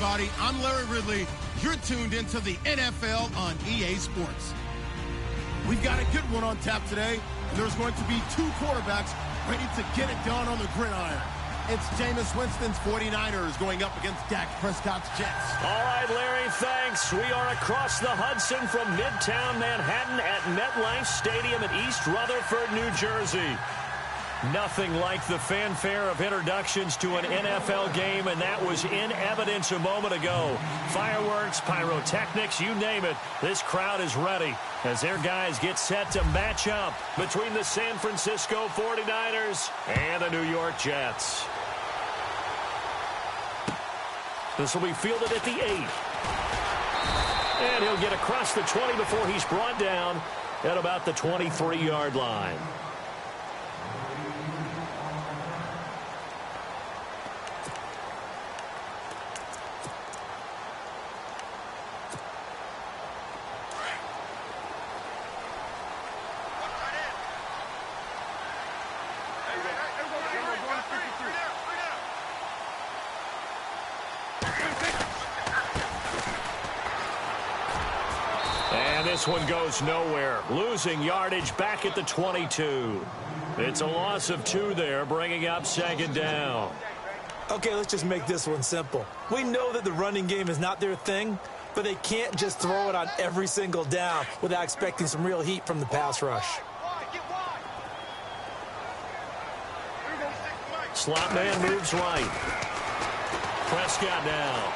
everybody. I'm Larry Ridley. You're tuned into the NFL on EA Sports. We've got a good one on tap today. There's going to be two quarterbacks ready to get it done on the gridiron. It's Jameis Winston's 49ers going up against Dak Prescott's Jets. All right, Larry, thanks. We are across the Hudson from Midtown Manhattan at MetLife Stadium in East Rutherford, New Jersey. Nothing like the fanfare of introductions to an NFL game, and that was in evidence a moment ago. Fireworks, pyrotechnics, you name it. This crowd is ready as their guys get set to match up between the San Francisco 49ers and the New York Jets. This will be fielded at the 8. And he'll get across the 20 before he's brought down at about the 23-yard line. This one goes nowhere. Losing yardage back at the 22. It's a loss of 2 there, bringing up second down. Okay, let's just make this one simple. We know that the running game is not their thing, but they can't just throw it on every single down without expecting some real heat from the pass rush. Slot man moves right. Prescott now.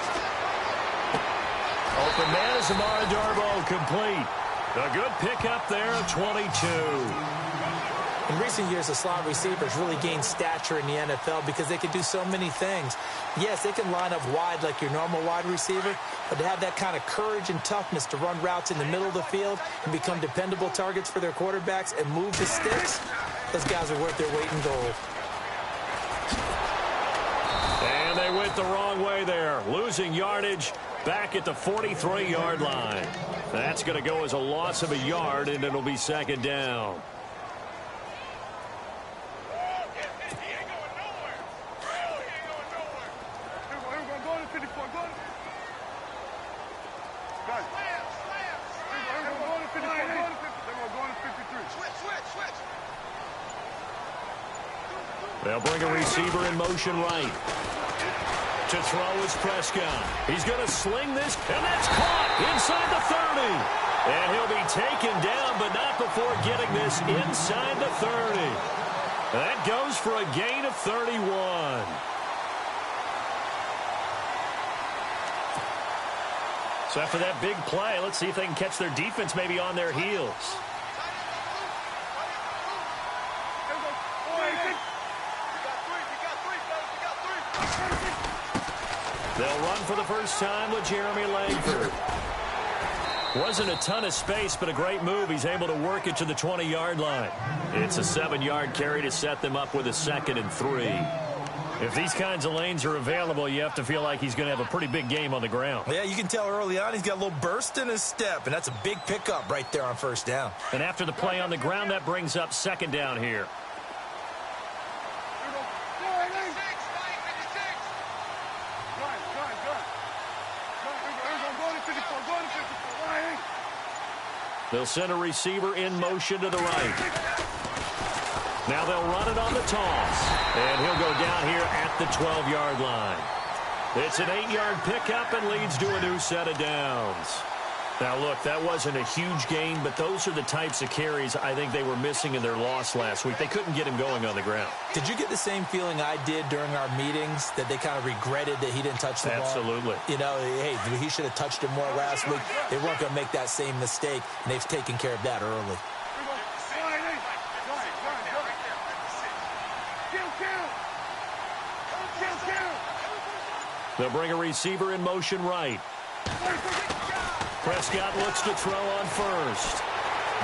Open man is Amara Darboh, complete. A good pickup there at 22. In recent years, the slot receivers really gained stature in the NFL because they can do so many things. Yes, they can line up wide like your normal wide receiver, but to have that kind of courage and toughness to run routes in the middle of the field and become dependable targets for their quarterbacks and move the sticks, those guys are worth their weight in gold. And they went the wrong way there, losing yardage back at the 43-yard line. That's going to go as a loss of a yard, and it'll be second down. They'll bring a receiver in motion right. To throw is Prescott. He's going to sling this, and that's caught inside the 30. And he'll be taken down, but not before getting this inside the 30. That goes for a gain of 31. So after that big play, let's see if they can catch their defense maybe on their heels. They'll run for the first time with Jeremy Langford. Wasn't a ton of space, but a great move. He's able to work it to the 20-yard line. It's a 7-yard carry to set them up with a 2nd and 3. If these kinds of lanes are available, you have to feel like he's going to have a pretty big game on the ground. Yeah, you can tell early on he's got a little burst in his step, and that's a big pickup right there on first down. And after the play on the ground, that brings up second down here. They'll send a receiver in motion to the right. Now they'll run it on the toss. And he'll go down here at the 12-yard line. It's an 8-yard pickup and leads to a new set of downs. Now, look, that wasn't a huge gain, but those are the types of carries I think they were missing in their loss last week. They couldn't get him going on the ground. Did you get the same feeling I did during our meetings, that they kind of regretted that he didn't touch the ball? Absolutely. You know, hey, he should have touched it more last week. They weren't going to make that same mistake, and they've taken care of that early. They'll bring a receiver in motion right. Prescott looks to throw on first.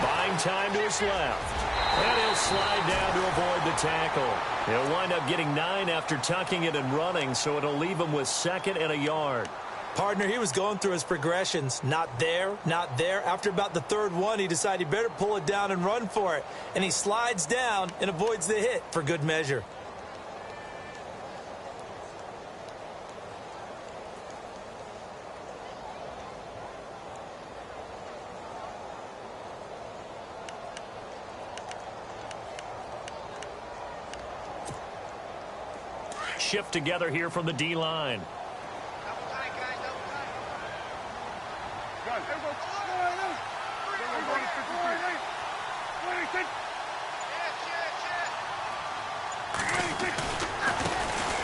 Buying time to his left. And he'll slide down to avoid the tackle. He'll wind up getting 9 after tucking it and running, so it'll leave him with 2nd and a yard. Partner, he was going through his progressions. Not there, not there. After about the 3rd one, he decided he better pull it down and run for it. And he slides down and avoids the hit for good measure. shift together here from the D-line.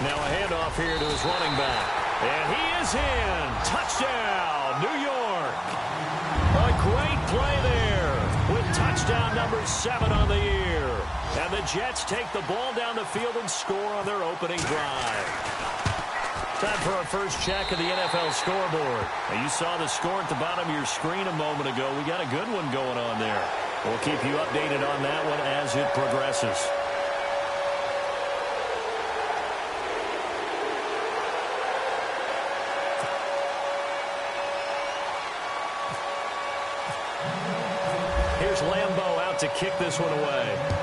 Now a handoff here to his running back. And he is in. Touchdown, New York. A great play there with touchdown number 7 on the year. And the Jets take the ball down the field and score on their opening drive. Time for our first check of the NFL scoreboard. Now you saw the score at the bottom of your screen a moment ago. We got a good one going on there. We'll keep you updated on that one as it progresses. Here's Lambeau out to kick this one away.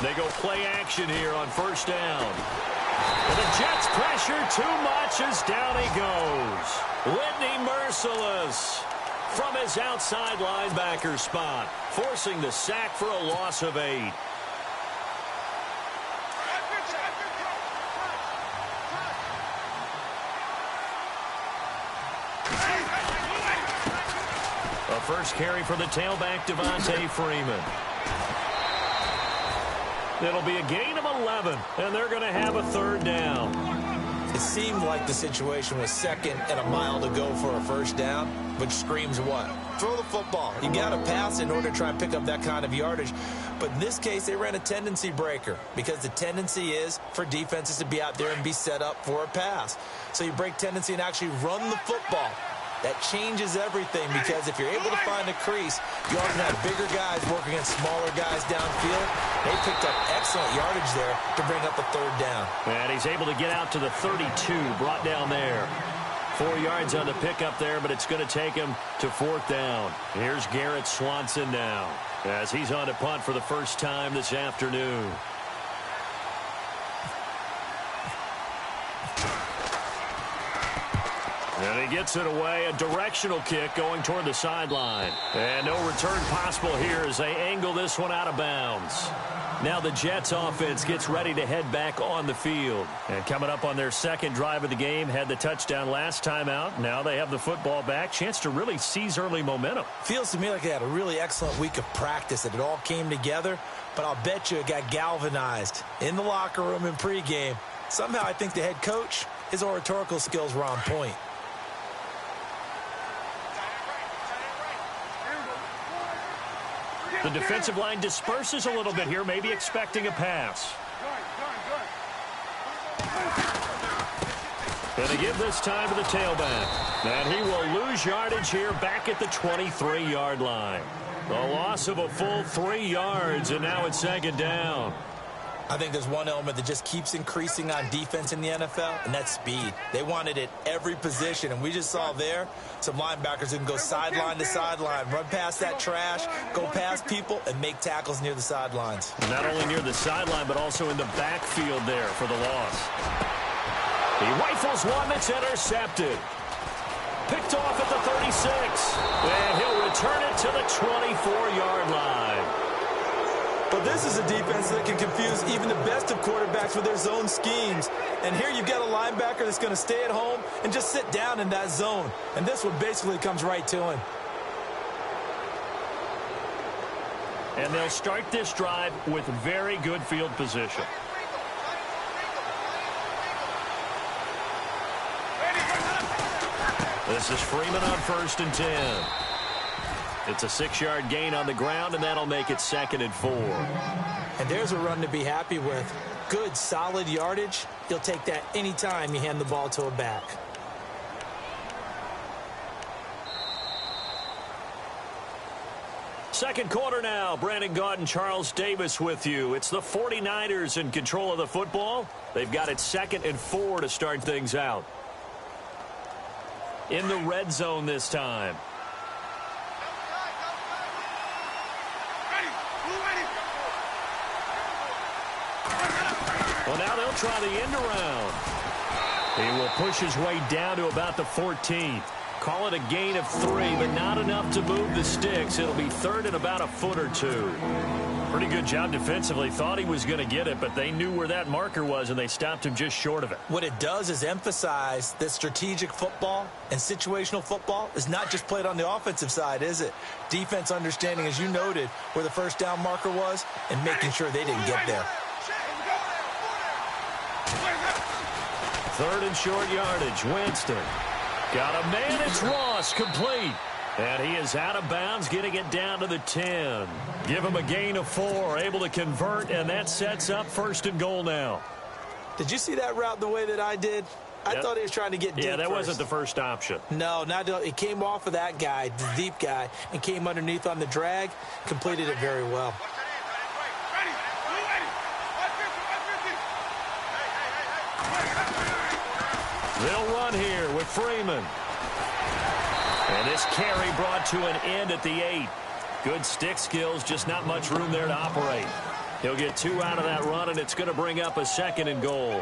They go play action here on first down. And the Jets pressure too much as down he goes. Whitney merciless from his outside linebacker spot, forcing the sack for a loss of 8. A first carry for the tailback, Devontae Freeman. It'll be a gain of 11, and they're going to have a third down. It seemed like the situation was second and a mile to go for a first down, which screams what? Throw the football. You got to pass in order to try and pick up that kind of yardage. But in this case, they ran a tendency breaker because the tendency is for defenses to be out there and be set up for a pass. So you break tendency and actually run the football. That changes everything because if you're able to find a crease, you often have bigger guys working against smaller guys downfield. They picked up excellent yardage there to bring up a third down. And he's able to get out to the 32, brought down there. 4 yards on the pickup there, but it's going to take him to fourth down. Here's Garrett Swanson now as he's on to punt for the first time this afternoon. And he gets it away, a directional kick going toward the sideline. And no return possible here as they angle this one out of bounds. Now the Jets offense gets ready to head back on the field. And coming up on their second drive of the game, had the touchdown last time out. Now they have the football back. Chance to really seize early momentum. Feels to me like they had a really excellent week of practice, that it all came together. But I'll bet you it got galvanized in the locker room in pregame. Somehow I think the head coach, his oratorical skills were on point. The defensive line disperses a little bit here, maybe expecting a pass. And they give this time to the tailback. And he will lose yardage here back at the 23-yard line. A loss of a full 3 yards, and now it's second down. I think there's one element that just keeps increasing on defense in the NFL, and that's speed. They want it at every position, and we just saw there some linebackers who can go sideline to sideline, run past that trash, go past people, and make tackles near the sidelines. Not only near the sideline, but also in the backfield there for the loss. He rifles one that's intercepted. Picked off at the 36, and he'll return it to the 24-yard line. But this is a defense that can confuse even the best of quarterbacks with their zone schemes. And here you've got a linebacker that's going to stay at home and just sit down in that zone. And this one basically comes right to him. And they'll start this drive with very good field position. This is Freeman on 1st and 10. It's a 6-yard gain on the ground, and that'll make it 2nd and 4. And there's a run to be happy with. Good, solid yardage. You'll take that anytime you hand the ball to a back. Second quarter now. Brandon Gaudin, Charles Davis with you. It's the 49ers in control of the football. They've got it 2nd and 4 to start things out. In the red zone this time. Well, now they'll try the end around. He will push his way down to about the 14. Call it a gain of 3, but not enough to move the sticks. It'll be 3rd and about a foot or 2. Pretty good job defensively. Thought he was going to get it, but they knew where that marker was, and they stopped him just short of it. What it does is emphasize that strategic football and situational football is not just played on the offensive side, is it? Defense understanding, as you noted, where the first down marker was and making sure they didn't get there. 3rd and short yardage. Winston. Got a man. It's Ross. Complete. And he is out of bounds, getting it down to the 10. Give him a gain of 4. Able to convert, and that sets up 1st and goal now. Did you see that route the way that I did? I thought he was trying to get deep. Yeah, that wasn't the first option. No, it came off of that guy, the deep guy, and came underneath on the drag. Completed it very well. They'll run here with Freeman. And this carry brought to an end at the 8. Good stick skills, just not much room there to operate. He'll get 2 out of that run, and it's going to bring up a 2nd and goal.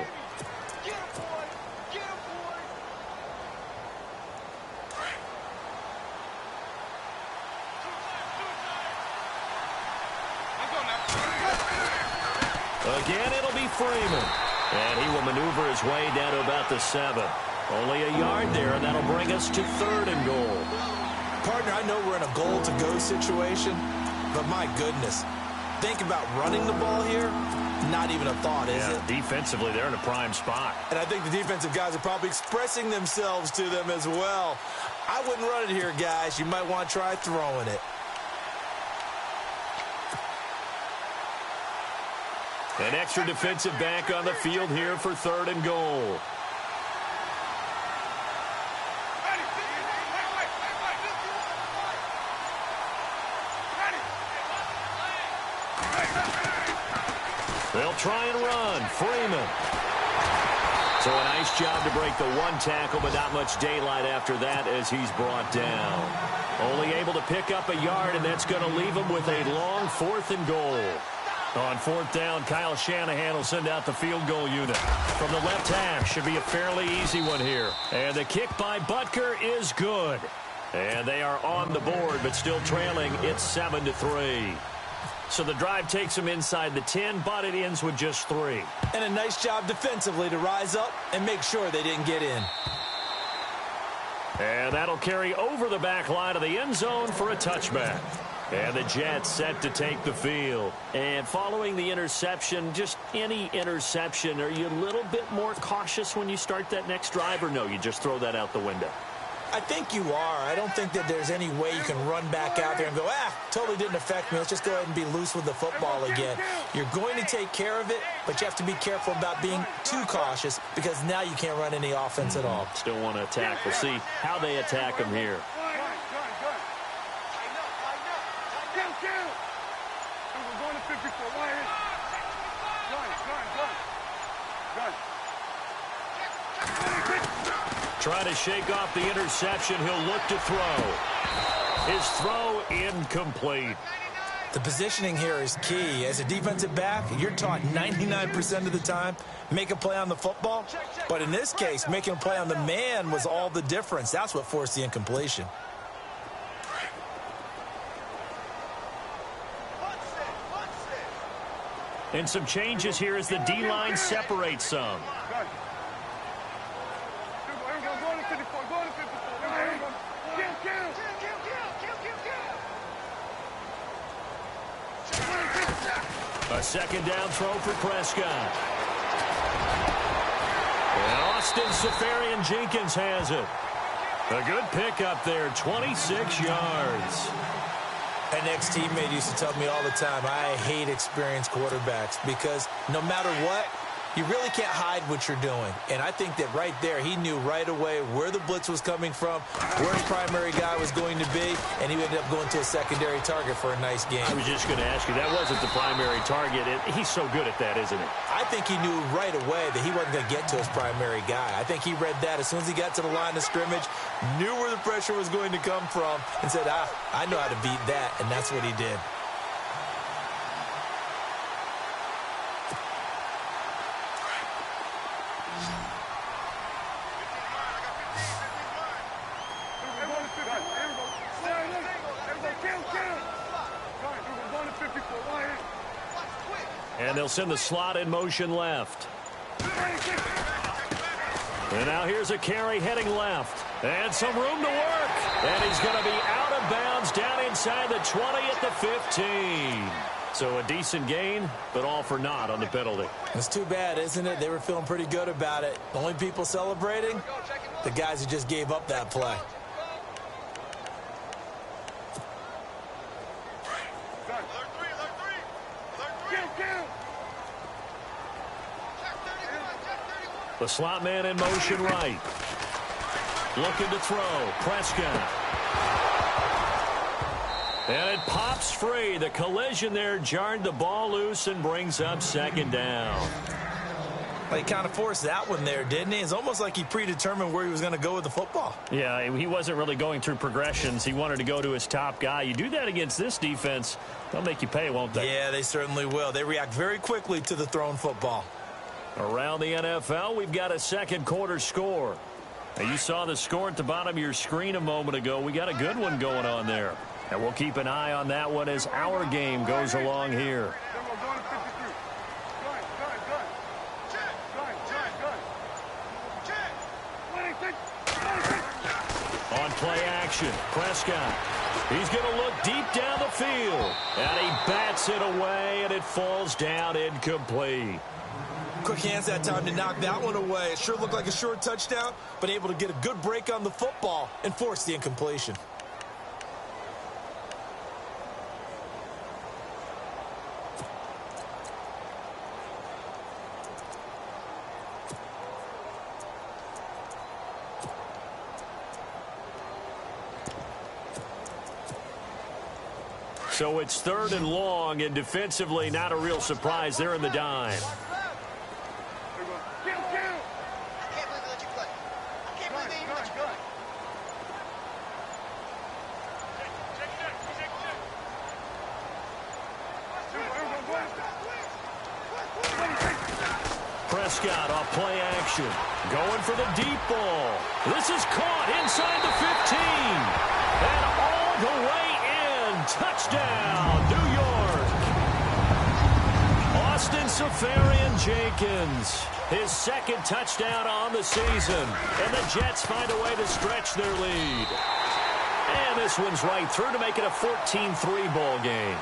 Again, it'll be Freeman. And he will maneuver his way down to about the 7. Only a yard there, and that'll bring us to 3rd and goal. Partner, I know we're in a goal-to-go situation, but my goodness, think about running the ball here. Not even a thought, is it? Defensively, they're in a prime spot. And I think the defensive guys are probably expressing themselves to them as well. I wouldn't run it here, guys. You might want to try throwing it. An extra defensive back on the field here for 3rd and goal. They'll try and run. Freeman. So a nice job to break the 1 tackle, but not much daylight after that as he's brought down. Only able to pick up a yard, and that's going to leave him with a long 4th and goal. On 4th down, Kyle Shanahan will send out the field goal unit. From the left hash, should be a fairly easy one here. And the kick by Butker is good. And they are on the board, but still trailing. It's 7-3. So the drive takes them inside the 10, but it ends with just 3. And a nice job defensively to rise up and make sure they didn't get in. And that'll carry over the back line of the end zone for a touchback. And the Jets set to take the field. And following the interception, just any interception, are you a little bit more cautious when you start that next drive, or no, you just throw that out the window? I think you are. I don't think that there's any way you can run back out there and go, totally didn't affect me. Let's just go ahead and be loose with the football again. You're going to take care of it, but you have to be careful about being too cautious because now you can't run any offense at all. Still want to attack. We'll see how they attack them here. Trying to shake off the interception. He'll look to throw. His throw incomplete. The positioning here is key. As a defensive back, you're taught 99% of the time, make a play on the football. But in this case, making a play on the man was all the difference. That's what forced the incompletion. And some changes here as the D-line separates some. A second down throw for Prescott. And Austin Seferian-Jenkins has it. A good pickup there, 26 yards. An ex-teammate used to tell me all the time, I hate experienced quarterbacks because no matter what, you really can't hide what you're doing. And I think that right there, he knew right away where the blitz was coming from, where his primary guy was going to be, and he ended up going to a secondary target for a nice game. I was just going to ask you, that wasn't the primary target. He's so good at that, isn't he? I think he knew right away that he wasn't going to get to his primary guy. I think he read that as soon as he got to the line of scrimmage, knew where the pressure was going to come from, and said, I know how to beat that, and that's what he did. And they'll send the slot in motion left. And now here's a carry heading left. And some room to work. And he's going to be out of bounds down inside the 20 at the 15. So a decent gain, but all for naught on the penalty. It's too bad, isn't it? They were feeling pretty good about it. The only people celebrating, the guys who just gave up that play. The slot man in motion right. Looking to throw. Prescott. And it pops free. The collision there jarred the ball loose and brings up second down. Well, he kind of forced that one there, didn't he? It's almost like he predetermined where he was going to go with the football. Yeah, he wasn't really going through progressions. He wanted to go to his top guy. You do that against this defense, they'll make you pay, won't they? Yeah, they certainly will. They react very quickly to the thrown football. Around the NFL, we've got a second quarter score. Now, you saw the score at the bottom of your screen a moment ago. We got a good one going on there. And we'll keep an eye on that one as our game goes along here. On play action, Prescott. He's going to look deep down the field. And he bats it away, and it falls down incomplete. Quick hands that time to knock that one away. It sure looked like a short touchdown, but able to get a good break on the football and force the incompletion. So it's third and long, and defensively not a real surprise there in the dime. Prescott off play action. Going for the deep ball. This is caught inside the 15. And all the way in. Touchdown, New York. Austin Seferian-Jenkins. His second touchdown on the season. And the Jets find a way to stretch their lead. And this one's right through to make it a 14-3 ball game.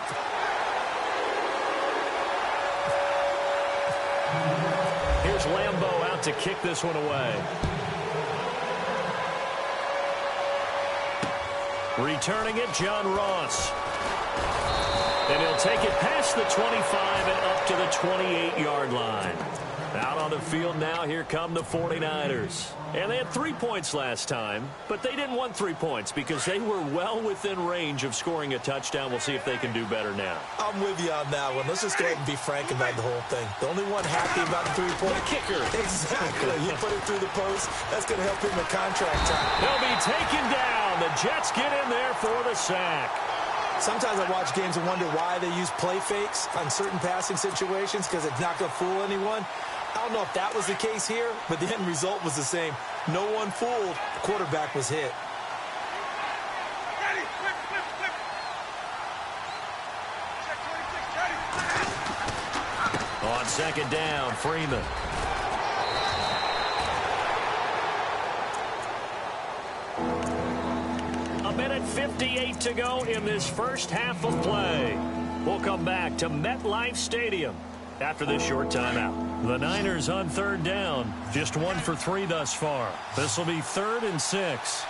Here's Lambeau out to kick this one away. Returning it, John Ross. And he'll take it past the 25 and up to the 28-yard line. Out on the field now, here come the 49ers. And they had 3 points last time, but they didn't want 3 points because they were well within range of scoring a touchdown. We'll see if they can do better now. I'm with you on that one. Let's just go ahead and be frank about the whole thing. The only one happy about the three-point kicker. Exactly. You put it through the post. That's going to help him with contract time. They'll be taken down. The Jets get in there for the sack. Sometimes I watch games and wonder why they use play fakes on certain passing situations because it's not going to fool anyone. I don't know if that was the case here, but the end result was the same. No one fooled. The quarterback was hit. On second down, Freeman. A minute 58 to go in this first half of play. We'll come back to MetLife Stadium after this short timeout. The Niners on third down. Just 1 for 3 thus far. This will be 3rd and 6.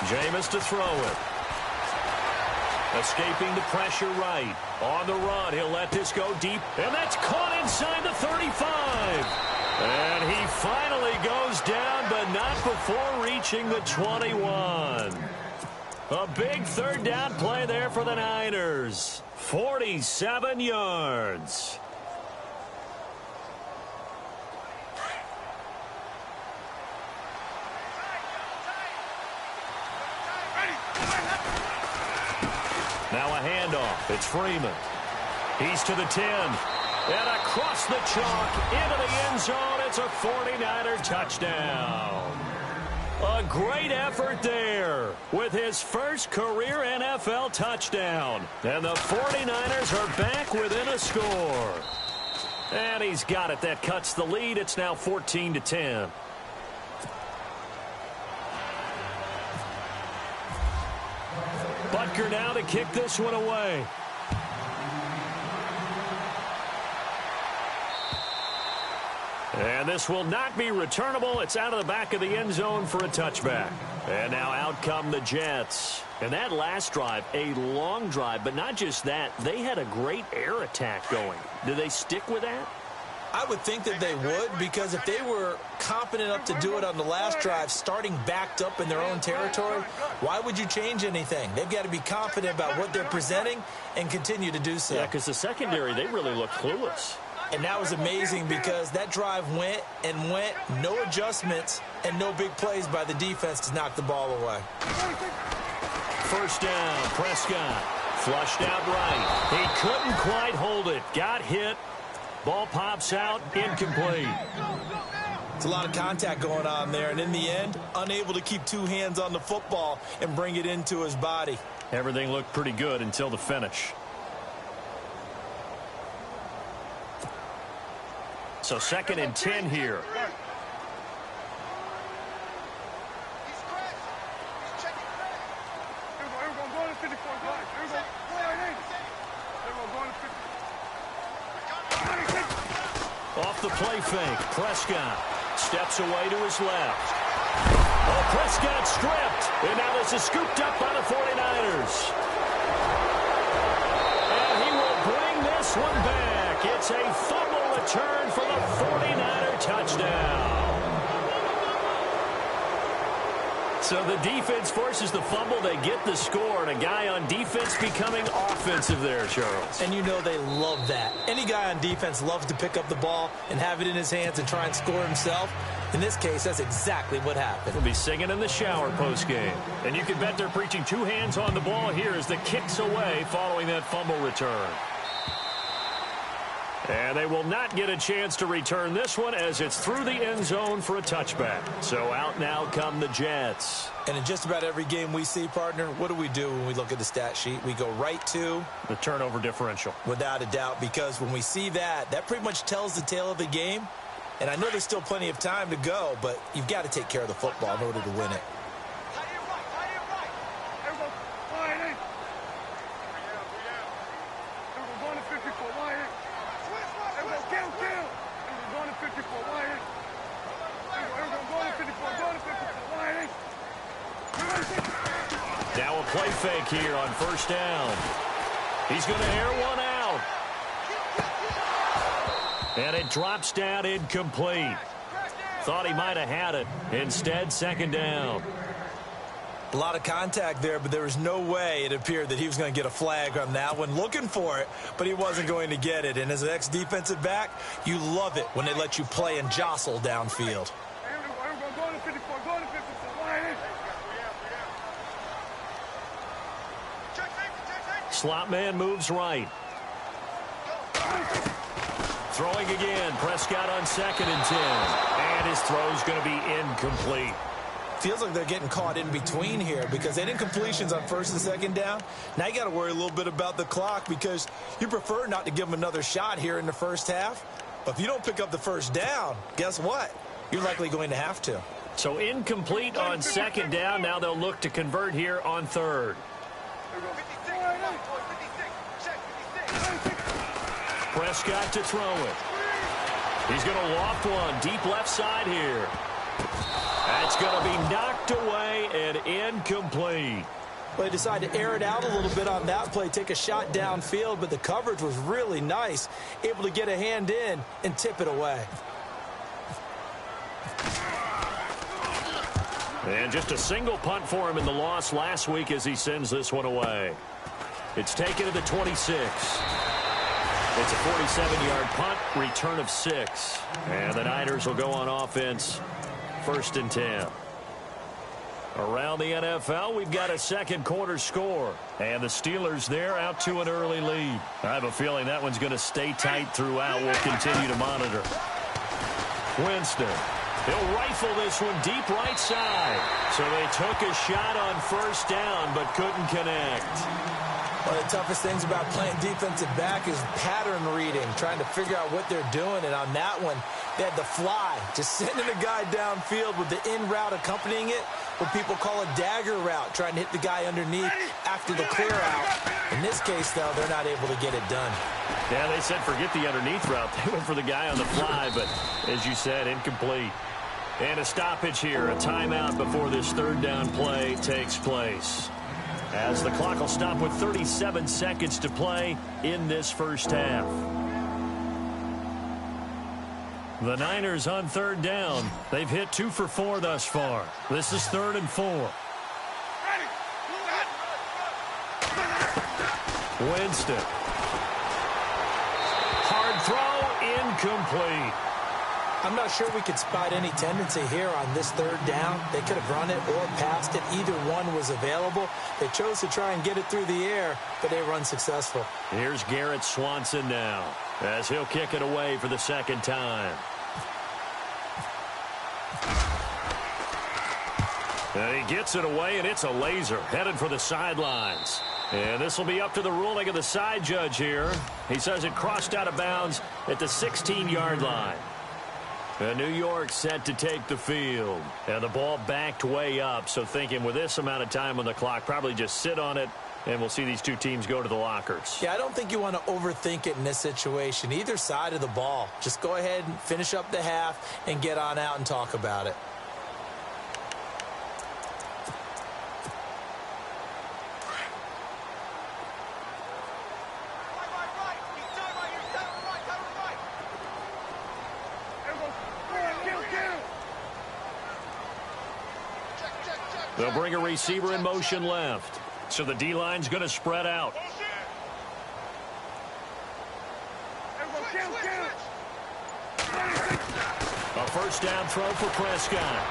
Jameis to throw it. Escaping the pressure right. On the run, he'll let this go deep, and that's caught inside the 35. And he finally goes down, but not before reaching the 21. A big third down play there for the Niners. 47 yards. Now a handoff. It's Freeman. He's to the 10. And across the chalk into the end zone. It's a 49er touchdown. A great effort there with his first career NFL touchdown. And the 49ers are back within a score. And he's got it. That cuts the lead. It's now 14-10. Butker now to kick this one away. And this will not be returnable. It's out of the back of the end zone for a touchback. And now out come the Jets. And that last drive, a long drive, but not just that. They had a great air attack going. Do they stick with that? I would think that they would, because if they were confident enough to do it on the last drive, starting backed up in their own territory, why would you change anything? They've got to be confident about what they're presenting and continue to do so. Yeah, because the secondary, they really looked clueless. And that was amazing because that drive went and went, no adjustments, and no big plays by the defense to knock the ball away. First down, Prescott. Flushed out right. He couldn't quite hold it. Got hit. Ball pops out, incomplete. It's a lot of contact going on there, and in the end, unable to keep two hands on the football and bring it into his body. Everything looked pretty good until the finish. So 2nd and 10 here. Off the play fake, Prescott steps away to his left. Oh, Prescott stripped. And now this is scooped up by the 49ers. And he will bring this one back. It's a fumble return for the 49er touchdown. So the defense forces the fumble. They get the score, and a guy on defense becoming offensive there, Charles. And you know they love that. Any guy on defense loves to pick up the ball and have it in his hands and try and score himself. In this case, that's exactly what happened. He'll be singing in the shower postgame. And you can bet they're preaching two hands on the ball here as the kick's away following that fumble return. And they will not get a chance to return this one as it's through the end zone for a touchback. So out now come the Jets. And in just about every game we see, partner, what do when we look at the stat sheet? We go right to the turnover differential. Without a doubt, because when we see that, that pretty much tells the tale of the game. And I know there's still plenty of time to go, but you've got to take care of the football in order to win it. Now a play fake here on first down. He's going to air one out. And it drops down incomplete. Thought he might have had it. Instead, second down. A lot of contact there, but there was no way it appeared that he was going to get a flag on that one. Looking for it, but he wasn't going to get it. And as an ex-defensive back, you love it when they let you play and jostle downfield. Slot man moves right. Throwing again. Prescott on 2nd and 10. And his throw's going to be incomplete. Feels like they're getting caught in between here because they did incompletions on first and second down. Now you got to worry a little bit about the clock because you prefer not to give them another shot here in the first half. But if you don't pick up the first down, guess what? You're likely going to have to. So incomplete on second down. Now they'll look to convert here on third. Prescott to throw it. He's going to loft one deep left side here. And It's going to be knocked away and incomplete. Well, they decided to air it out a little bit on that play, take a shot downfield, but the coverage was really nice, able to get a hand in and tip it away. And just a single punt for him in the loss last week as he sends this one away. It's taken to the 26. It's a 47-yard punt, return of 6. And the Niners will go on offense, 1st and 10. Around the NFL, we've got a second quarter score. And the Steelers there out to an early lead. I have a feeling that one's going to stay tight throughout. We'll continue to monitor. Winston. He'll rifle this one deep right side. So they took a shot on 1st down but couldn't connect. One of the toughest things about playing defensive back is pattern reading, trying to figure out what they're doing. And on that one, they had the fly, just sending a guy downfield with the in route accompanying it, what people call a dagger route, trying to hit the guy underneath after the clear out. In this case, though, they're not able to get it done. Yeah, they said forget the underneath route. They went for the guy on the fly, but as you said, incomplete. And a stoppage here, a timeout before this 3rd down play takes place. As the clock will stop with 37 seconds to play in this first half. The Niners on 3rd down. They've hit 2 for 4 thus far. This is 3rd and 4. Winston. Hard throw, incomplete. I'm not sure we could spot any tendency here on this 3rd down. They could have run it or passed it. Either one was available. They chose to try and get it through the air, but they were unsuccessful. Here's Garrett Swanson now as he'll kick it away for the 2nd time. And he gets it away, and it's a laser headed for the sidelines. And this will be up to the ruling of the side judge here. He says it crossed out of bounds at the 16-yard line. And New York set to take the field. And the ball backed way up, so thinking with this amount of time on the clock, probably just sit on it, and we'll see these two teams go to the lockers. Yeah, I don't think you want to overthink it in this situation. Either side of the ball. Just go ahead and finish up the half and get on out and talk about it. They'll bring a receiver in motion left. So the D-line's going to spread out. A 1st down throw for Prescott.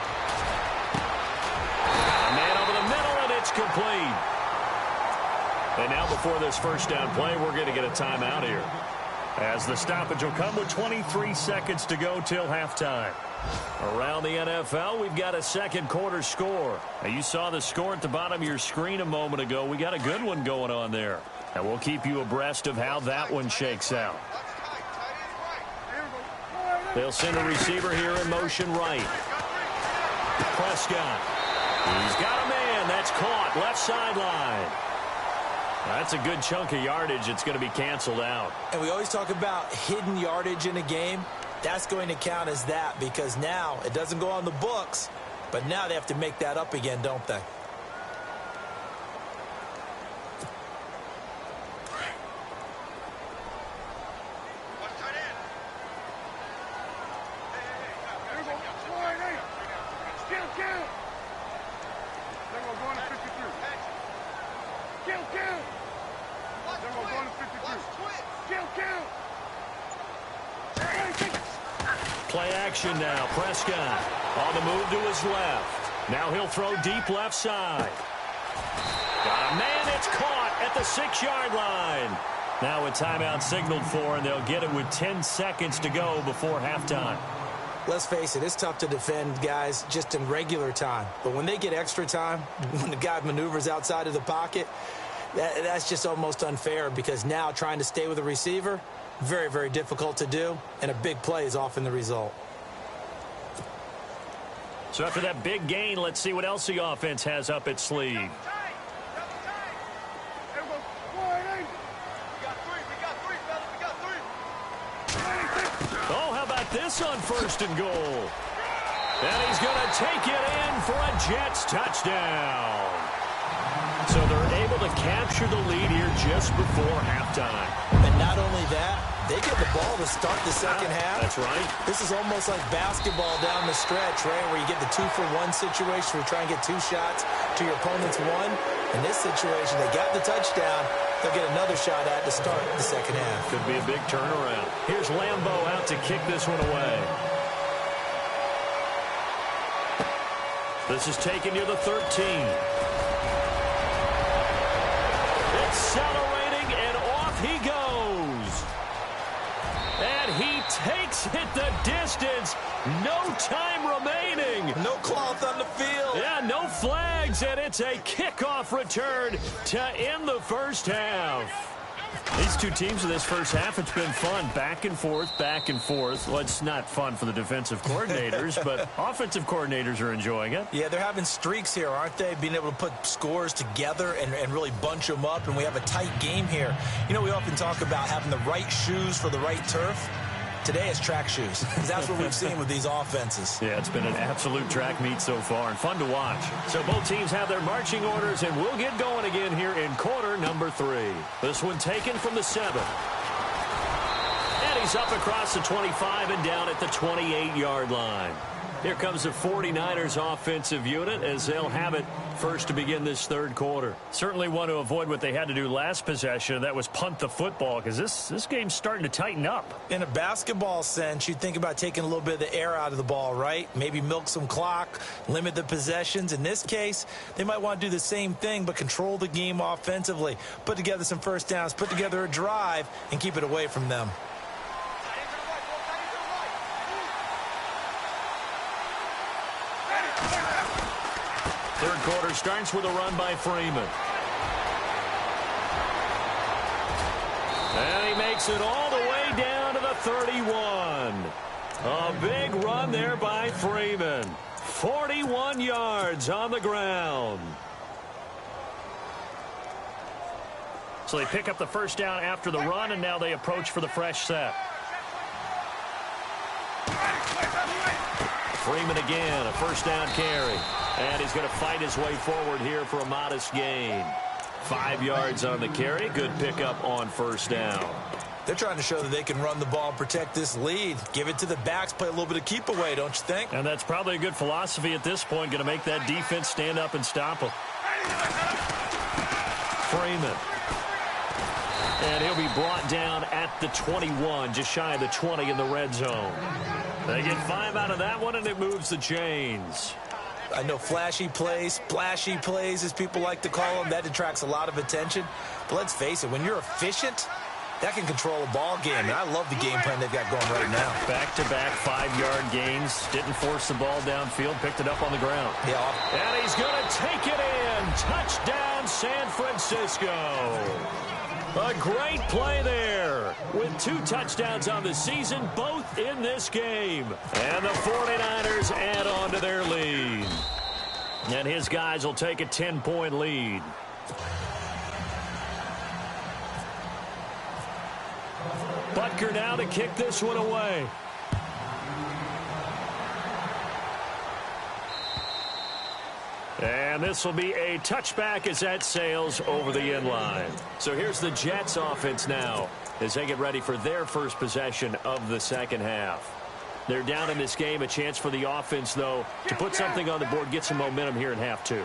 A man over the middle, and it's complete. And now before this 1st down play, we're going to get a timeout here, as the stoppage will come with 23 seconds to go till halftime. Around the NFL, we've got a second quarter score. Now, you saw the score at the bottom of your screen a moment ago. We got a good one going on there. And we'll keep you abreast of how that one shakes out. They'll send a receiver here in motion right. Prescott. He's got a man. That's caught. Left sideline. That's a good chunk of yardage. It's going to be canceled out. And we always talk about hidden yardage in a game. That's going to count as that, because now it doesn't go on the books, but now they have to make that up again, don't they? Play action now. Prescott on the move to his left. Now he'll throw deep left side. Got a man. It's caught at the 6-yard line. Now a timeout signaled for, and they'll get it with 10 seconds to go before halftime. Let's face it, it's tough to defend guys just in regular time. But when they get extra time, when the guy maneuvers outside of the pocket, that's just almost unfair, because now trying to stay with the receiver, very, very difficult to do, and a big play is often the result. So after that big gain, let's see what else the offense has up its sleeve. Oh, how about this on 1st and goal? And he's going to take it in for a Jets touchdown. So they're able to capture the lead here just before halftime. And not only that, they get the ball to start the second half. That's right. This is almost like basketball down the stretch, right, where you get the 2-for-1 situation where you try and get 2 shots to your opponent's 1. In this situation, they got the touchdown. They'll get another shot at to start the second half. Could be a big turnaround. Here's Lambeau out to kick this one away. This is taken near the 13. Accelerating, and off he goes. And he takes it the distance. No time remaining. No cloth on the field. Yeah, no flags, and it's a kickoff return to end the first half. These two teams in this first half, it's been fun. Back and forth, back and forth. Well, it's not fun for the defensive coordinators, but offensive coordinators are enjoying it. Yeah, they're having streaks here, aren't they? Being able to put scores together and really bunch them up, and we have a tight game here. You know, we often talk about having the right shoes for the right turf. Today is track shoes, because that's what we've seen with these offenses. Yeah, it's been an absolute track meet so far, and fun to watch. So both teams have their marching orders, and we'll get going again here in quarter number 3. This one taken from the 7. And he's up across the 25 and down at the 28-yard line. Here comes the 49ers offensive unit as they'll have it first to begin this third quarter. Certainly want to avoid what they had to do last possession. That was punt the football, because this game's starting to tighten up. In a basketball sense, you think about taking a little bit of the air out of the ball, right? Maybe milk some clock, limit the possessions. In this case, they might want to do the same thing, but control the game offensively. Put together some first downs, put together a drive, and keep it away from them. Third quarter starts with a run by Freeman. And he makes it all the way down to the 31. A big run there by Freeman. 41 yards on the ground. So they pick up the first down after the run, and now they approach for the fresh set. Freeman again, a first down carry. And he's going to fight his way forward here for a modest gain. 5 yards on the carry. Good pickup on first down. They're trying to show that they can run the ball and protect this lead. Give it to the backs, play a little bit of keep away, don't you think? And that's probably a good philosophy at this point. Going to make that defense stand up and stop them. Freeman. And he'll be brought down at the 21, just shy of the 20 in the red zone. They get 5 out of that one, and it moves the chains. I know flashy plays, splashy plays, as people like to call them, that attracts a lot of attention. But let's face it, when you're efficient, that can control a ball game. And I love the game plan they've got going right now. Back-to-back 5-yard gains. Didn't force the ball downfield. Picked it up on the ground. Yeah. And he's going to take it in. Touchdown, San Francisco. A great play there with 2 touchdowns on the season, both in this game. And the 49ers add on to their lead. And his guys will take a 10-point lead. Butker now to kick this one away. And this will be a touchback as that sails over the end line. So here's the Jets offense now as they get ready for their first possession of the second half. They're down in this game. A chance for the offense, though, to put something on the board, get some momentum here in half 2.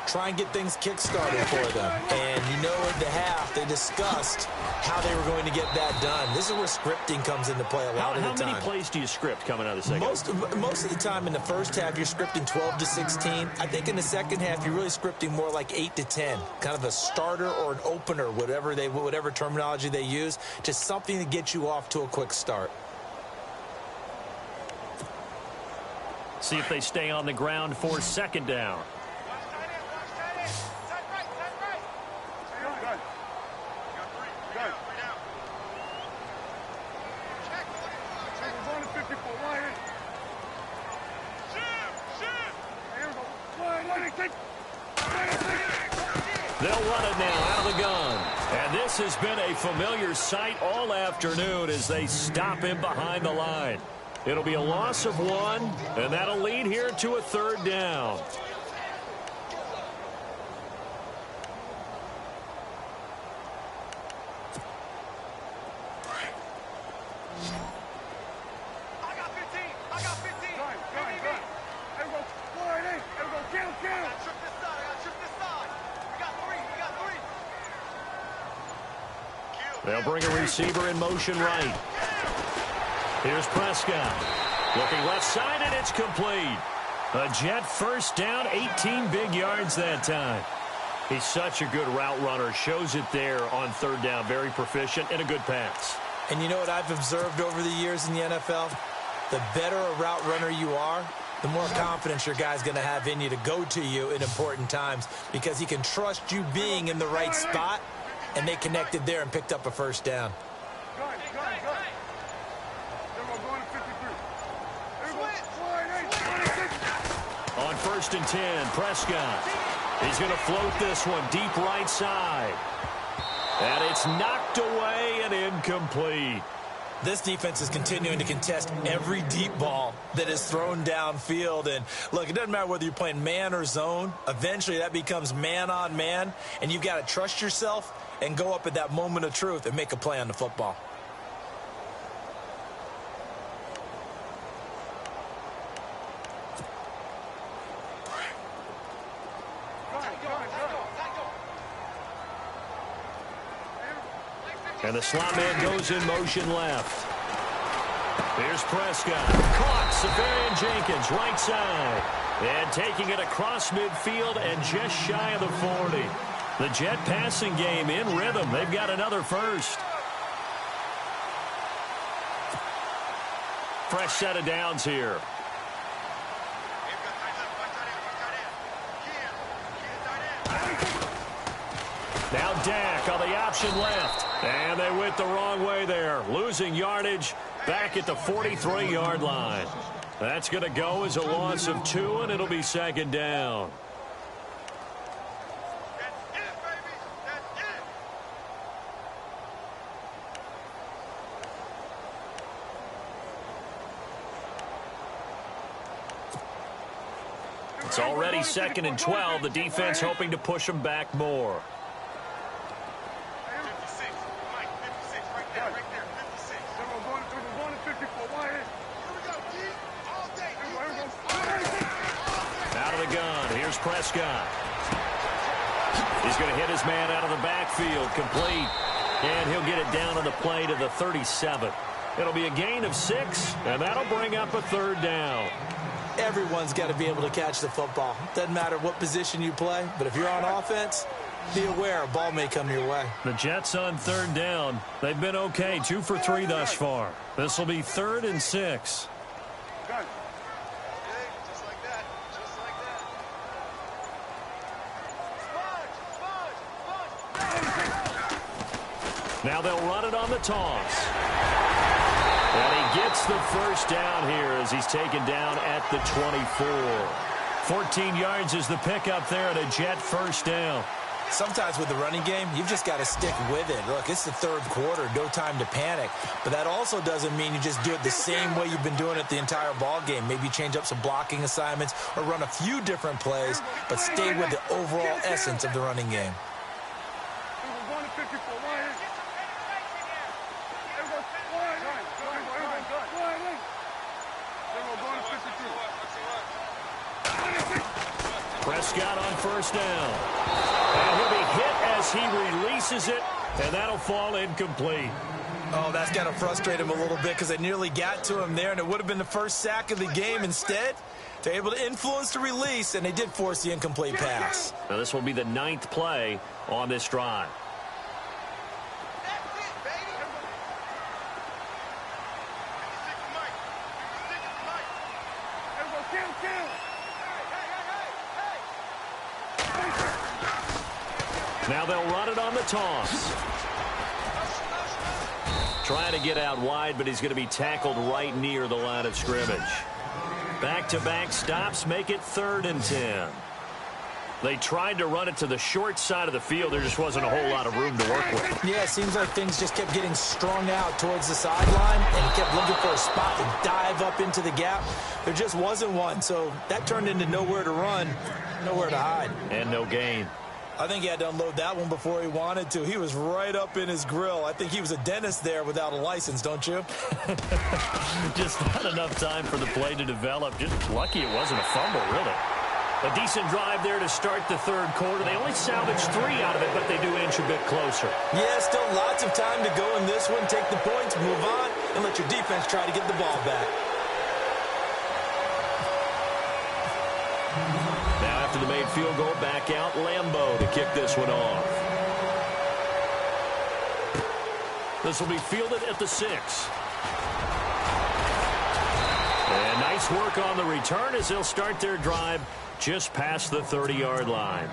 Try and get things kick-started for them. And you know at the half, they discussed how they were going to get that done. This is where scripting comes into play a lot of the time. How many plays do you script coming out of the second? Most of the time in the first half, you're scripting 12 to 16. I think in the second half, you're really scripting more like 8 to 10. Kind of a starter or an opener, whatever terminology they use. Just something to get you off to a quick start. See if they stay on the ground for second down. They'll run it now out of the gun. And this has been a familiar sight all afternoon as they stop him behind the line. It'll be a loss of 1, and that'll lead here to a 3rd down. They'll bring a receiver in motion right. Here's Prescott. Looking left side, and it's complete. A Jet first down, 18 big yards that time. He's such a good route runner. Shows it there on 3rd down. Very proficient and a good pass. And you know what I've observed over the years in the NFL? The better a route runner you are, the more confidence your guy's going to have in you to go to you in important times because he can trust you being in the right spot, and they connected there and picked up a first down. On 1st and 10, Prescott. He's going to float this one deep right side. And it's knocked away and incomplete. This defense is continuing to contest every deep ball that is thrown downfield. And, look, it doesn't matter whether you're playing man or zone. Eventually that becomes man on man, and you've got to trust yourself and go up at that moment of truth and make a play on the football. And the slot man goes in motion left. Here's Prescott. Caught. Safarian-Jenkins, right side. And taking it across midfield and just shy of the 40. The Jet passing game in rhythm. They've got another first. Fresh set of downs here. Now Dak on the option left. And they went the wrong way there. Losing yardage back at the 43-yard line. That's going to go as a loss of 2, and it'll be 2nd down. It's already 2nd and 12. The defense hoping to push them back more. Out of the gun. Here's Prescott. He's going to hit his man out of the backfield. Complete. And he'll get it down on the play to the 37. It'll be a gain of 6, and that'll bring up a 3rd down. Everyone's got to be able to catch the football. Doesn't matter what position you play, but if you're on offense, be aware a ball may come your way. The Jets on 3rd down. They've been okay, 2 for 3 thus far. This will be 3rd and 6. Now they'll run it on the toss. And he gets the first down here as he's taken down at the 24. 14 yards is the pickup there and a Jet first down. Sometimes with the running game, you've just got to stick with it. Look, it's the 3rd quarter, no time to panic. But that also doesn't mean you just do it the same way you've been doing it the entire ball game. Maybe change up some blocking assignments or run a few different plays, but stay with the overall essence of the running game. Prescott on first down. And he'll be hit as he releases it, and that'll fall incomplete. Oh, that's got to frustrate him a little bit because they nearly got to him there, and it would have been the first sack of the game. Instead, they're able to influence the release, and they did force the incomplete pass. Now this will be the 9th play on this drive. Now they'll run it on the toss. Trying to get out wide, but he's going to be tackled right near the line of scrimmage. Back-to-back stops make it 3rd and 10. They tried to run it to the short side of the field. There just wasn't a whole lot of room to work with. Yeah, it seems like things just kept getting strung out towards the sideline, and he kept looking for a spot to dive up into the gap. There just wasn't one, so that turned into nowhere to run, nowhere to hide. And no gain. I think he had to unload that one before he wanted to. He was right up in his grill. I think he was a dentist there without a license, don't you? Just not enough time for the play to develop. Just lucky it wasn't a fumble, really. A decent drive there to start the third quarter. They only salvaged 3 out of it, but they do inch a bit closer. Yeah, still lots of time to go in this one. Take the points, move on, and let your defense try to get the ball back. Now after the made field goal, back out Lambeau to kick this one off. This will be fielded at the 6. And nice work on the return as they'll start their drive just past the 30-yard line.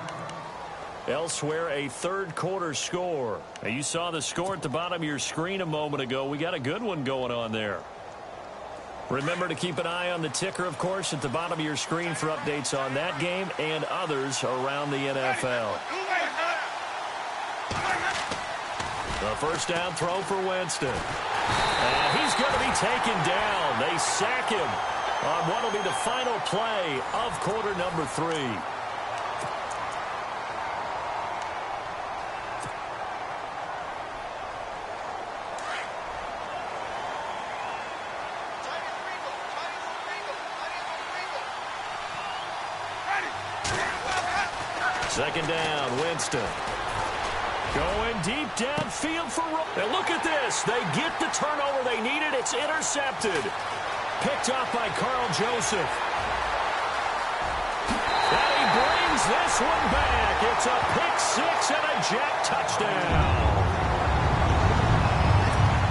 Elsewhere, a third quarter score. Now, you saw the score at the bottom of your screen a moment ago. We got a good one going on there. Remember to keep an eye on the ticker, of course, at the bottom of your screen for updates on that game and others around the NFL. The first down throw for Winston. And he's going to be taken down. They sack him on what will be the final play of quarter number 3. Second down, Winston. Going deep downfield for Rowe. Now look at this. They get the turnover they needed. It's intercepted. Picked off by Carl Joseph. And he brings this one back. It's a pick 6 and a Jack touchdown.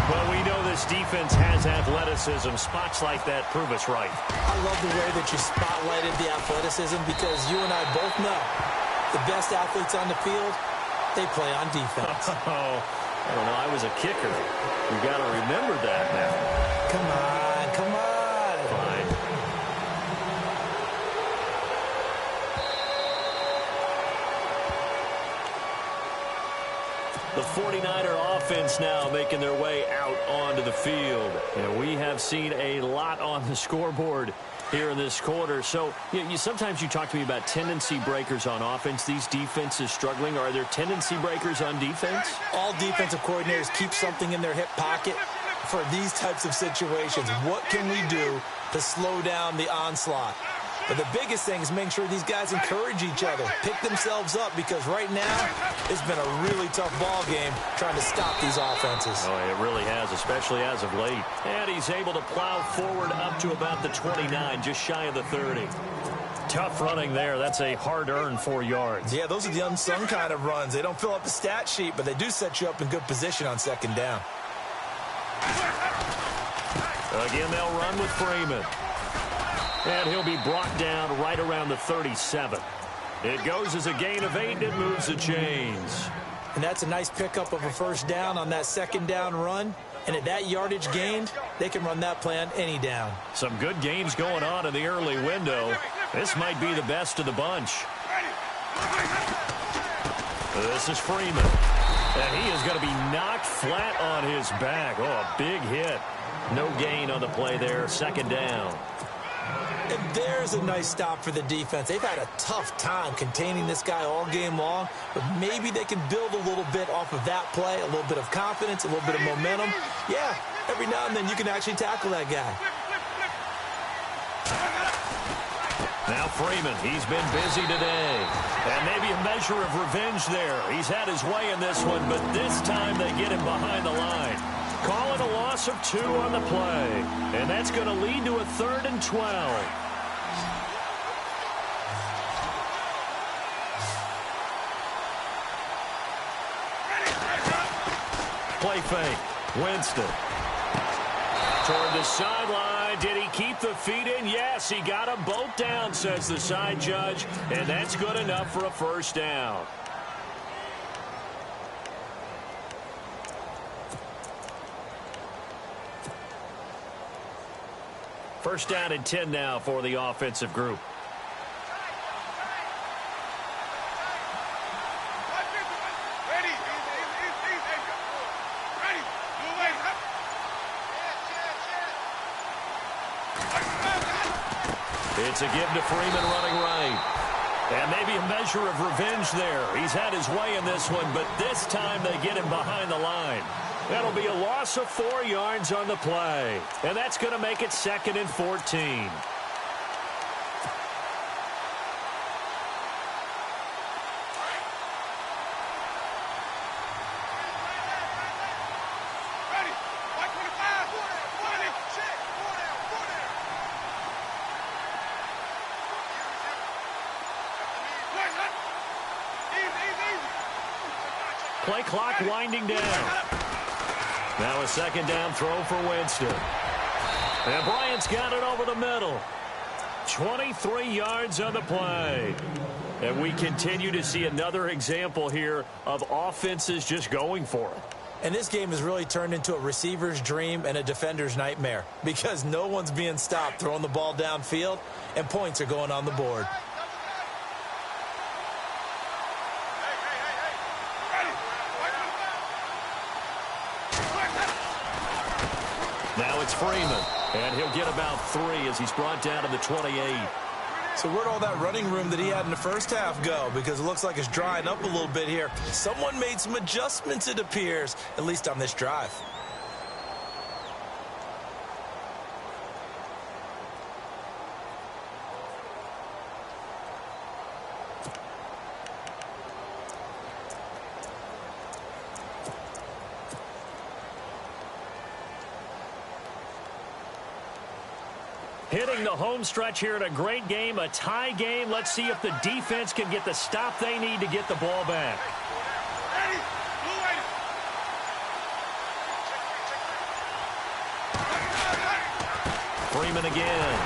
Well, we know this defense has athleticism. Spots like that prove us right. I love the way that you spotlighted the athleticism because you and I both know the best athletes on the field, they play on defense. Oh, I don't know. I was a kicker. You got to remember that now. Come on, come on. Fine. The 49er offense now making their way out onto the field. And we have seen a lot on the scoreboard here in this quarter. So sometimes you talk to me about tendency breakers on offense. These defenses struggling. Are there tendency breakers on defense? All defensive coordinators keep something in their hip pocket for these types of situations. What can we do to slow down the onslaught? But the biggest thing is making sure these guys encourage each other, pick themselves up, because right now it's been a really tough ball game trying to stop these offenses. Oh, it really has, especially as of late. And he's able to plow forward up to about the 29, just shy of the 30. Tough running there. That's a hard-earned 4 yards. Yeah, those are the unsung kind of runs. They don't fill up the stat sheet, but they do set you up in good position on second down. Again, they'll run with Freeman. And he'll be brought down right around the 37. It goes as a gain of 8, and it moves the chains. And that's a nice pickup of a first down on that second down run. And at that yardage gained, they can run that play on any down. Some good games going on in the early window. This might be the best of the bunch. This is Freeman. And he is going to be knocked flat on his back. Oh, a big hit. No gain on the play there. Second down. And there's a nice stop for the defense. They've had a tough time containing this guy all game long, but maybe they can build a little bit off of that play, a little bit of confidence, a little bit of momentum. Yeah, every now and then you can actually tackle that guy. Now Freeman, he's been busy today. And maybe a measure of revenge there. He's had his way in this one, but this time they get him behind the line. Call it a loss of 2 on the play. And that's going to lead to a 3rd and 12. Play fake. Winston. Toward the sideline. Did he keep the feet in? Yes, he got them both down, says the side judge. And that's good enough for a first down. First down and 10 now for the offensive group. It's a give to Freeman running right. And maybe a measure of revenge there. He's had his way in this one, but this time they get him behind the line. That'll be a loss of 4 yards on the play. And that's going to make it 2nd and 14. Play clock winding down. Now a 2nd down throw for Winston. And Bryant's got it over the middle. 23 yards on the play. And we continue to see another example here of offenses just going for it. And this game has really turned into a receiver's dream and a defender's nightmare because no one's being stopped throwing the ball downfield, and points are going on the board. Now it's Freeman, and he'll get about 3 as he's brought down to the 28. So where'd all that running room that he had in the first half go? Because it looks like it's drying up a little bit here. Someone made some adjustments, it appears, at least on this drive. Hitting the home stretch here in a great game, a tie game. Let's see if the defense can get the stop they need to get the ball back. Freeman again.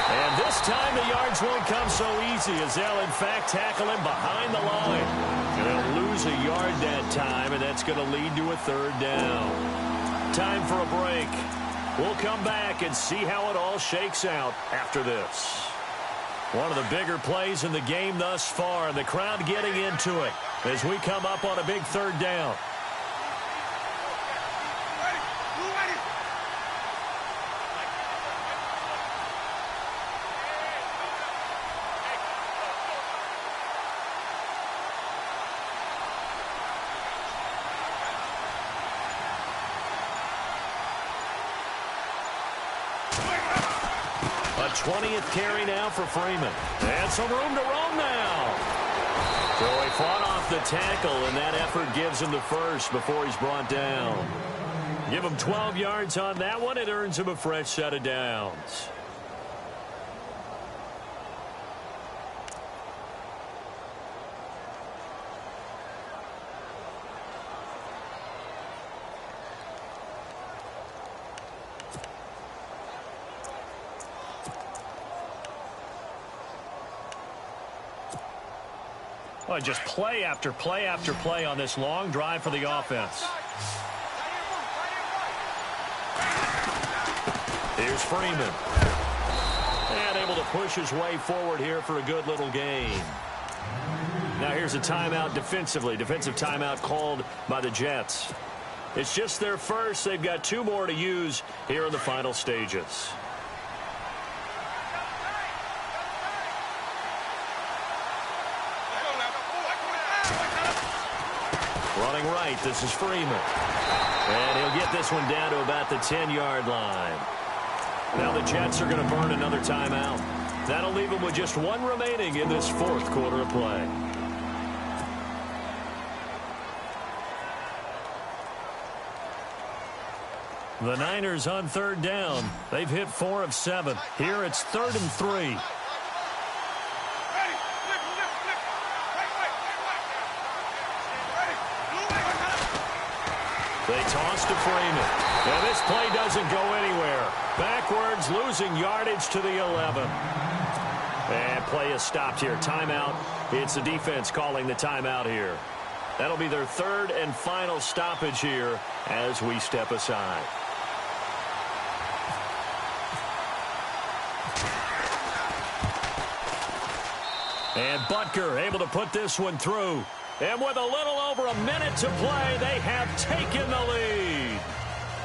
And this time the yards won't come so easy as they'll in fact tackle him behind the line. And they'll lose a yard that time, and that's going to lead to a 3rd down. Time for a break. We'll come back and see how it all shakes out after this. One of the bigger plays in the game thus far, and the crowd getting into it as we come up on a big 3rd down. A 20th carry now for Freeman. And some room to roam now. So he fought off the tackle, and that effort gives him the first before he's brought down. Give him 12 yards on that one. It earns him a fresh set of downs. Well, just play after play after play on this long drive for the offense. Here's Freeman. And able to push his way forward here for a good little gain. Now here's a timeout defensively. Defensive timeout called by the Jets. It's just their first. They've got 2 more to use here in the final stages. Running right, this is Freeman. And he'll get this one down to about the 10-yard line. Now the Jets are going to burn another timeout. That'll leave them with just 1 remaining in this 4th quarter of play. The Niners on 3rd down. They've hit 4 of 7. Here it's 3rd and 3. They toss to Freeman. Now this play doesn't go anywhere. Backwards, losing yardage to the 11. And play is stopped here. Timeout. It's the defense calling the timeout here. That'll be their 3rd and final stoppage here as we step aside. And Butker able to put this one through. And with a little over a minute to play, they have taken the lead.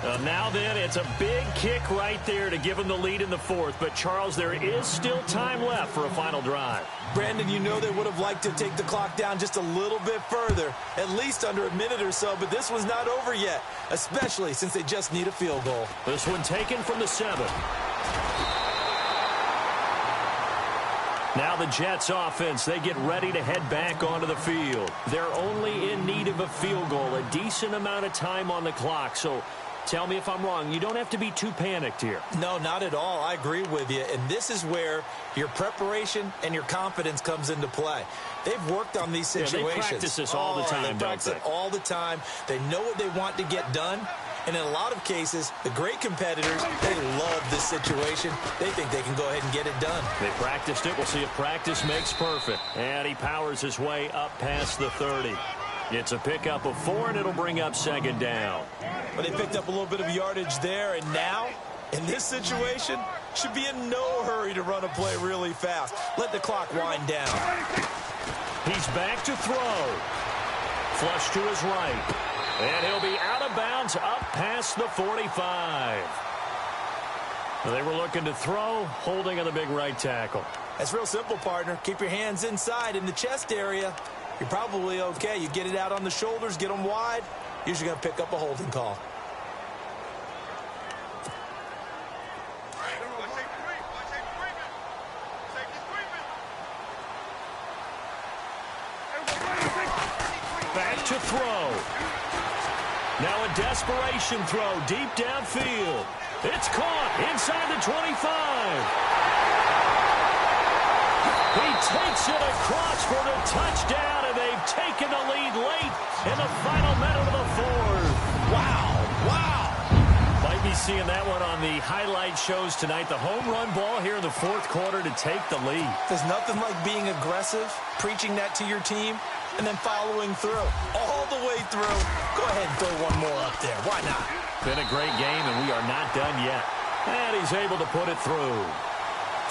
Now then, it's a big kick right there to give them the lead in the fourth. But, Charles, there is still time left for a final drive. Brandon, you know they would have liked to take the clock down just a little bit further, at least under a minute or so, but this one's not over yet, especially since they just need a field goal. This one taken from the 7. Now the Jets offense, they get ready to head back onto the field. They're only in need of a field goal, a decent amount of time on the clock. So tell me if I'm wrong. You don't have to be too panicked here. No, not at all. I agree with you. And this is where your preparation and your confidence comes into play. They've worked on these situations. Yeah, they practice this all the time, They practice it all the time. They know what they want to get done. And in a lot of cases, the great competitors, they love this situation. They think they can go ahead and get it done. They practiced it. We'll see if practice makes perfect. And he powers his way up past the 30. It's a pickup of 4, and it'll bring up 2nd down. But they picked up a little bit of yardage there, and now, in this situation, should be in no hurry to run a play really fast. Let the clock wind down. He's back to throw. Flush to his right. And he'll be out of bounds up past the 45. They were looking to throw, holding on the big right tackle. That's real simple, partner. Keep your hands inside in the chest area. You're probably okay. You get it out on the shoulders, get them wide. Usually going to pick up a holding call. Back to throw. Now a desperation throw deep downfield. It's caught inside the 25. He takes it across for the touchdown, and they've taken the lead late in the final minute of the fourth. Wow. Might be seeing that one on the highlight shows tonight. The home run ball here in the fourth quarter to take the lead. There's nothing like being aggressive, preaching that to your team, and then following through. All the way through. Go ahead and throw one more up there. Why not? Been a great game, and we are not done yet. And he's able to put it through.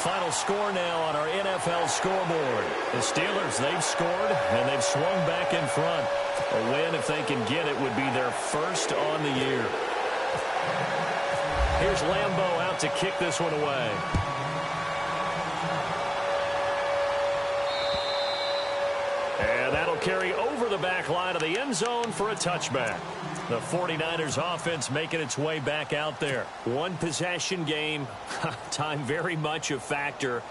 Final score now on our NFL scoreboard. The Steelers, they've scored, and they've swung back in front. A win, if they can get it, would be their first on the year. Here's Lambeau out to kick this one away. And that'll carry over the back line of the end zone for a touchback. The 49ers offense making its way back out there. One possession game. Time very much a factor.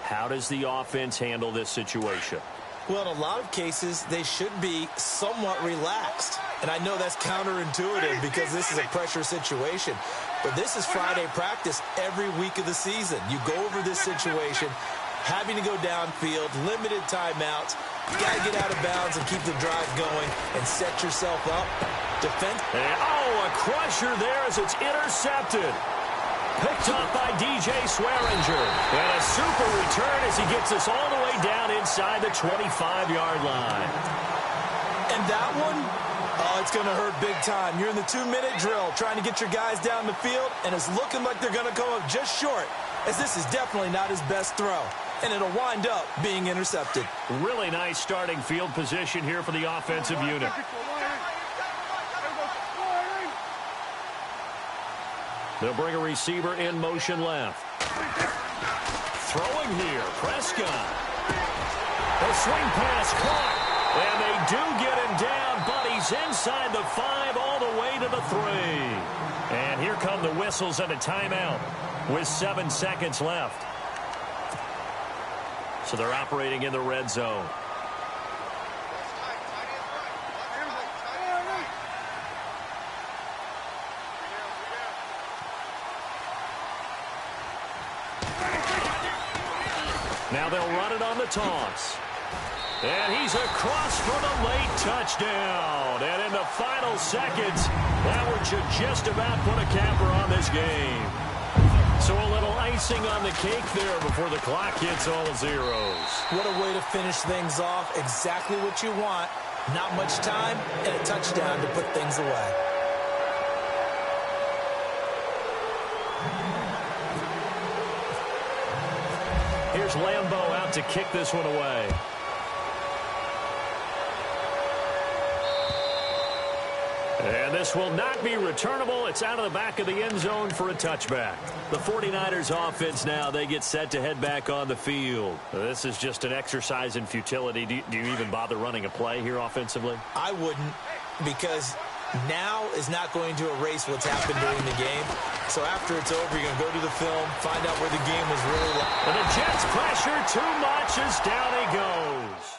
How does the offense handle this situation? Well, in a lot of cases, they should be somewhat relaxed. And I know that's counterintuitive because this is a pressure situation. But this is Friday practice every week of the season. You go over this situation, having to go downfield, limited timeouts. You got to get out of bounds and keep the drive going and set yourself up. Defense. A crusher there as it's intercepted. Picked up by DJ Swearinger. And a super return as he gets us all the way down inside the 25-yard line. And that one, it's going to hurt big time. You're in the 2-minute drill trying to get your guys down the field, and it's looking like they're going to come up just short, as this is definitely not his best throw. And it'll wind up being intercepted. Really nice starting field position here for the offensive unit. They'll bring a receiver in motion left. Throwing here, Prescott. A swing pass caught. And they do get him down, but he's inside the 5 all the way to the 3. And here come the whistles and a timeout with 7 seconds left. So they're operating in the red zone. Now they'll run it on the toss. And he's across for the late touchdown. And in the final seconds, that should just about put a capper on this game. So a little icing on the cake there before the clock hits all zeros. What a way to finish things off. Exactly what you want. Not much time and a touchdown to put things away. Here's Lambeau out to kick this one away. And this will not be returnable. It's out of the back of the end zone for a touchback. The 49ers offense now, they get set to head back on the field. This is just an exercise in futility. Do you even bother running a play here offensively? I wouldn't, because now is not going to erase what's happened during the game. So after it's over, you're going to go to the film, find out where the game was really like. And the Jets pressure too much as down he goes.